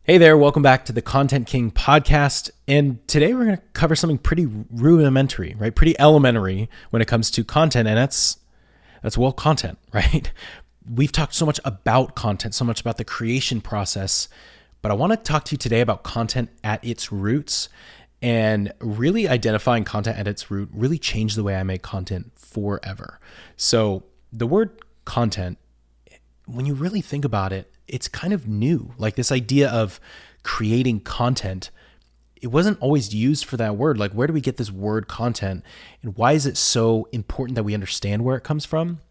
Hey there, welcome back to the Content King podcast. And today we're going to cover something pretty rudimentary, right? Pretty elementary when it comes to content, and that's content, right? We've talked so much about content, so much about the creation process, but I want to talk to you today about content at its roots, and really identifying content at its root really changed the way I make content forever. So the word content, when you really think about it, it's kind of new. Like this idea of creating content, it wasn't always used for that word. Like, where do we get this word content, and why is it so important that we understand where it comes from?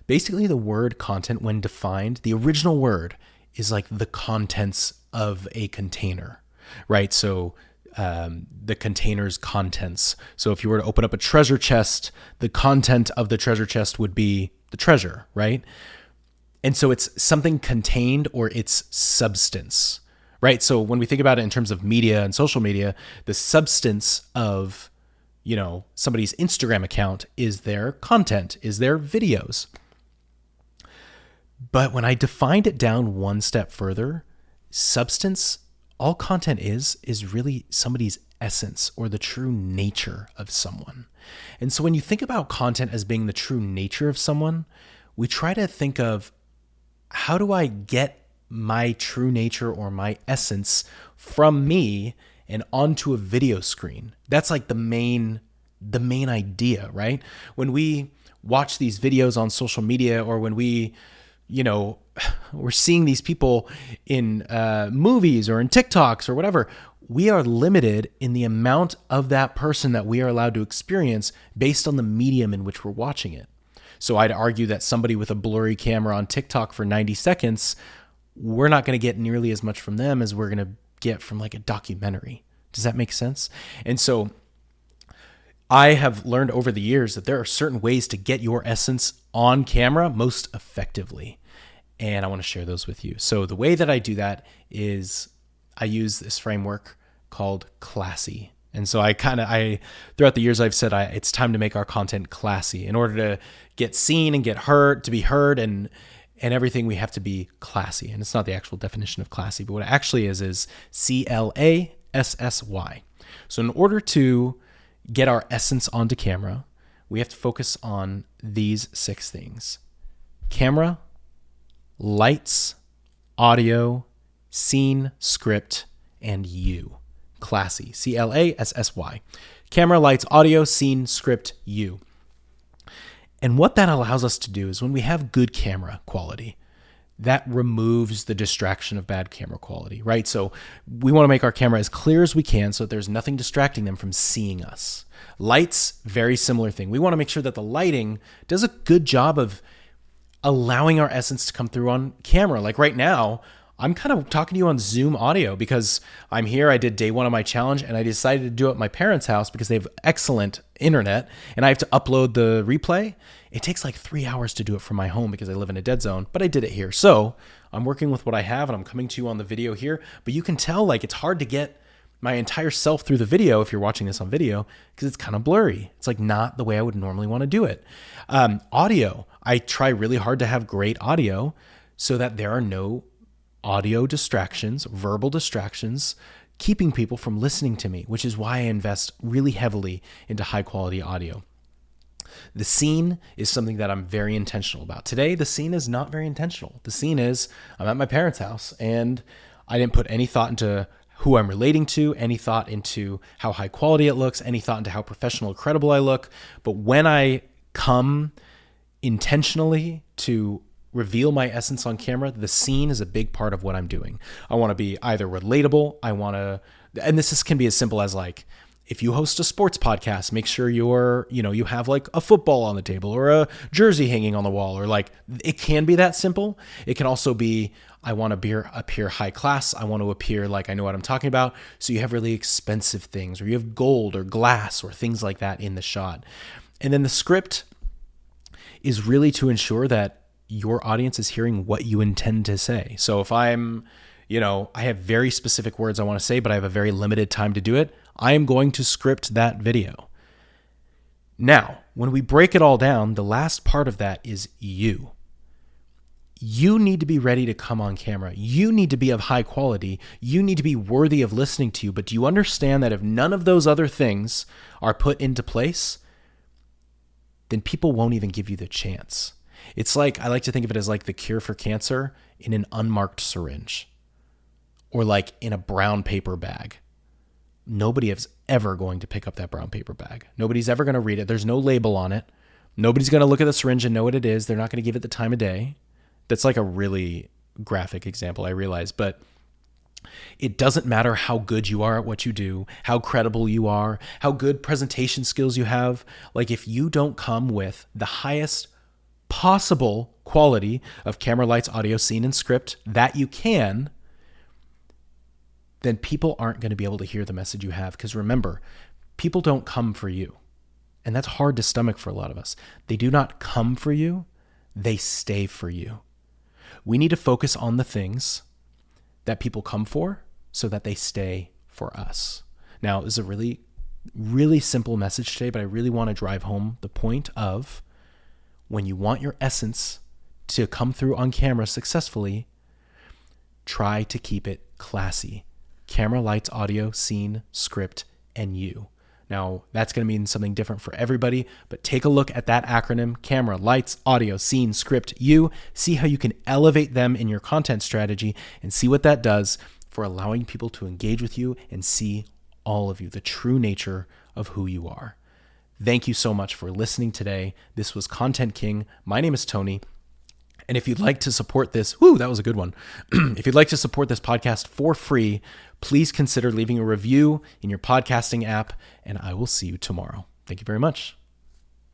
Basically, the word content, when defined, the original word is like the contents of a container, right? So the container's contents. So if you were to open up a treasure chest, the content of the treasure chest would be the treasure, right? And so it's something contained, or its substance, right? So when we think about it in terms of media and social media, the substance of, somebody's Instagram account is their content, is their videos. But when I defined it down one step further, substance, all content is really somebody's essence, or the true nature of someone. And so when you think about content as being the true nature of someone, we try to think of, how do I get my true nature or my essence from me and onto a video screen? That's like the main idea, right? When we watch these videos on social media, or when we're seeing these people in movies or in TikToks or whatever, we are limited in the amount of that person that we are allowed to experience based on the medium in which we're watching it. So I'd argue that somebody with a blurry camera on TikTok for 90 seconds, we're not going to get nearly as much from them as we're going to get from like a documentary. Does that make sense? And so I have learned over the years that there are certain ways to get your essence on camera most effectively. And I want to share those with you. So the way that I do that is I use this framework called Classy. And so I throughout the years, I've said it's time to make our content classy. In order to get seen and get heard, to be heard and everything, we have to be classy. And it's not the actual definition of classy, but what it actually is CLASSY. So in order to get our essence onto camera, we have to focus on these 6 things: camera, lights, audio, scene, script, and you. Classy. CLASSY. Camera, lights, audio, scene, script, you. And what that allows us to do is, when we have good camera quality, that removes the distraction of bad camera quality, right? So we want to make our camera as clear as we can so that there's nothing distracting them from seeing us. Lights, very similar thing. We want to make sure that the lighting does a good job of allowing our essence to come through on camera. Like right now, I'm kind of talking to you on Zoom audio because I'm here. I did day 1 of my challenge, and I decided to do it at my parents' house because they have excellent internet, and I have to upload the replay. It takes like 3 hours to do it from my home because I live in a dead zone, but I did it here. So I'm working with what I have, and I'm coming to you on the video here, but you can tell like it's hard to get my entire self through the video if you're watching this on video, because it's kind of blurry. It's like not the way I would normally want to do it. Audio, I try really hard to have great audio so that there are no audio distractions, verbal distractions, keeping people from listening to me, which is why I invest really heavily into high quality audio. The scene is something that I'm very intentional about. Today, the scene is not very intentional. The scene is, I'm at my parents' house, and I didn't put any thought into who I'm relating to, any thought into how high quality it looks, any thought into how professional or credible I look. But when I come intentionally to reveal my essence on camera, the scene is a big part of what I'm doing. I want to be either relatable. And this can be as simple as like, if you host a sports podcast, make sure you have like a football on the table or a jersey hanging on the wall, or like, it can be that simple. It can also be, I want to appear high class. I want to appear like I know what I'm talking about. So you have really expensive things, or you have gold or glass or things like that in the shot. And then the script is really to ensure that your audience is hearing what you intend to say. So if I have very specific words I want to say, but I have a very limited time to do it, I am going to script that video. Now, when we break it all down, the last part of that is you. You need to be ready to come on camera. You need to be of high quality. You need to be worthy of listening to you. But do you understand that if none of those other things are put into place, then people won't even give you the chance. It's like, I like to think of it as like the cure for cancer in an unmarked syringe or like in a brown paper bag. Nobody is ever going to pick up that brown paper bag. Nobody's ever going to read it. There's no label on it. Nobody's going to look at the syringe and know what it is. They're not going to give it the time of day. That's like a really graphic example, I realize, but it doesn't matter how good you are at what you do, how credible you are, how good presentation skills you have. Like if you don't come with the highest possible quality of camera, lights, audio, scene, and script that you can, then people aren't going to be able to hear the message you have. Because remember, people don't come for you. And that's hard to stomach for a lot of us. They do not come for you. They stay for you. We need to focus on the things that people come for so that they stay for us. Now, this is a really, really simple message today, but I really want to drive home the point of when you want your essence to come through on camera successfully, try to keep it classy. Camera, lights, audio, scene, script, and you. Now, that's going to mean something different for everybody, but take a look at that acronym: camera, lights, audio, scene, script, you. See how you can elevate them in your content strategy and see what that does for allowing people to engage with you and see all of you, the true nature of who you are. Thank you so much for listening today. This was Content King. My name is Tony. And if you'd like to support this, that was a good one. If you'd like to support this podcast for free, please consider leaving a review in your podcasting app, and I will see you tomorrow. Thank you very much.